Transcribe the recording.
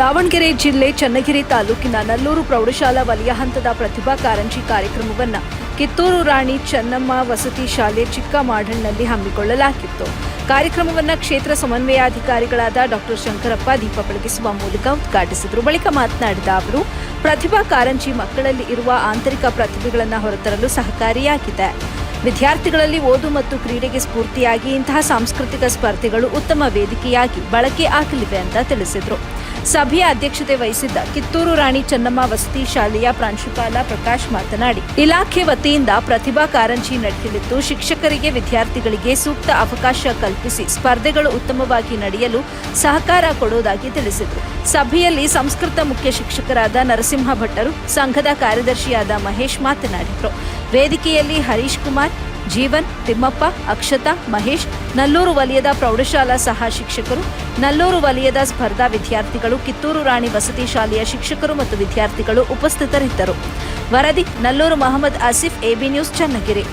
ದಾವಣಗೆರೆ ಜಿಲ್ಲೆ ಚನ್ನಗಿರಿ ತಾಲೂಕಿನ ನಲ್ಲೂರು ಪ್ರೌಢಶಾಲಾ ವಲಯ ಹಂತದ ಪ್ರತಿಭಾ ಕಾರಂಜಿ ಕಾರ್ಯಕ್ರಮವನ್ನು ಕಿತ್ತೂರು ರಾಣಿ ಚೆನ್ನಮ್ಮ ವಸತಿ ಶಾಲೆ ಚಿಕ್ಕಮಾಡಳ್ನಲ್ಲಿ ಹಮ್ಮಿಕೊಳ್ಳಲಾಗಿತ್ತು. ಕಾರ್ಯಕ್ರಮವನ್ನು ಕ್ಷೇತ್ರ ಸಮನ್ವಯಾಧಿಕಾರಿಗಳಾದ ಡಾಕ್ಟರ್ ಶಂಕರಪ್ಪ ದೀಪ ಬೆಳಗಿಸುವ ಮೂಲಕ ಉದ್ಘಾಟಿಸಿದರು. ಬಳಿಕ ಮಾತನಾಡಿದ ಅವರು, ಪ್ರತಿಭಾ ಕಾರಂಜಿ ಮಕ್ಕಳಲ್ಲಿ ಇರುವ ಆಂತರಿಕ ಪ್ರತಿಭೆಗಳನ್ನು ಹೊರತರಲು ಸಹಕಾರಿಯಾಗಿದೆ. ವಿದ್ಯಾರ್ಥಿಗಳಲ್ಲಿ ಓದು ಮತ್ತು ಕ್ರೀಡೆಗೆ ಸ್ಫೂರ್ತಿಯಾಗಿ ಇಂತಹ ಸಾಂಸ್ಕೃತಿಕ ಸ್ಪರ್ಧೆಗಳು ಉತ್ತಮ ವೇದಿಕೆಯಾಗಿ ಬಳಕೆ ಆಗಲಿವೆ ಅಂತ ತಿಳಿಸಿದರು. ಸಭೆಯ ಅಧ್ಯಕ್ಷತೆ ವಹಿಸಿದ್ದ ಕಿತ್ತೂರು ರಾಣಿ ಚೆನ್ನಮ್ಮ ವಸತಿ ಶಾಲೆಯ ಪ್ರಾಂಶುಪಾಲ ಪ್ರಕಾಶ್ ಮಾತನಾಡಿ, ಇಲಾಖೆ ವತಿಯಿಂದ ಪ್ರತಿಭಾ ಕಾರಂಜಿ ನಡೆಯಲಿದ್ದು ಶಿಕ್ಷಕರಿಗೆ ವಿದ್ಯಾರ್ಥಿಗಳಿಗೆ ಸೂಕ್ತ ಅವಕಾಶ ಕಲ್ಪಿಸಿ ಸ್ಪರ್ಧೆಗಳು ಉತ್ತಮವಾಗಿ ನಡೆಯಲು ಸಹಕಾರ ಕೊಡುವುದಾಗಿ ತಿಳಿಸಿದರು. ಸಭೆಯಲ್ಲಿ ಸಂಸ್ಕೃತ ಮುಖ್ಯ ಶಿಕ್ಷಕರಾದ ನರಸಿಂಹ ಭಟ್ಟರು, ಸಂಘದ ಕಾರ್ಯದರ್ಶಿಯಾದ ಮಹೇಶ್ ಮಾತನಾಡಿದರು. ವೇದಿಕೆಯಲ್ಲಿ ಹರೀಶ್ ಕುಮಾರ್, ಜೀವನ್, ತಿಮ್ಮಪ್ಪ, ಅಕ್ಷತಾ, ಮಹೇಶ್, ನಲ್ಲೂರು ವಲಯದ ಪ್ರೌಢಶಾಲಾ ಸಹ ಶಿಕ್ಷಕರು, ನಲ್ಲೂರು ವಲಯದ ಸ್ಪರ್ಧಾ ವಿದ್ಯಾರ್ಥಿಗಳು, ಕಿತ್ತೂರು ರಾಣಿ ವಸತಿ ಶಾಲೆಯ ಶಿಕ್ಷಕರು ಮತ್ತು ವಿದ್ಯಾರ್ಥಿಗಳು ಉಪಸ್ಥಿತರಿದ್ದರು. ವರದಿ ನಲ್ಲೂರು ಮೊಹಮ್ಮದ್ ಆಸಿಫ್, AB ನ್ಯೂಸ್, ಚನ್ನಗಿರಿ.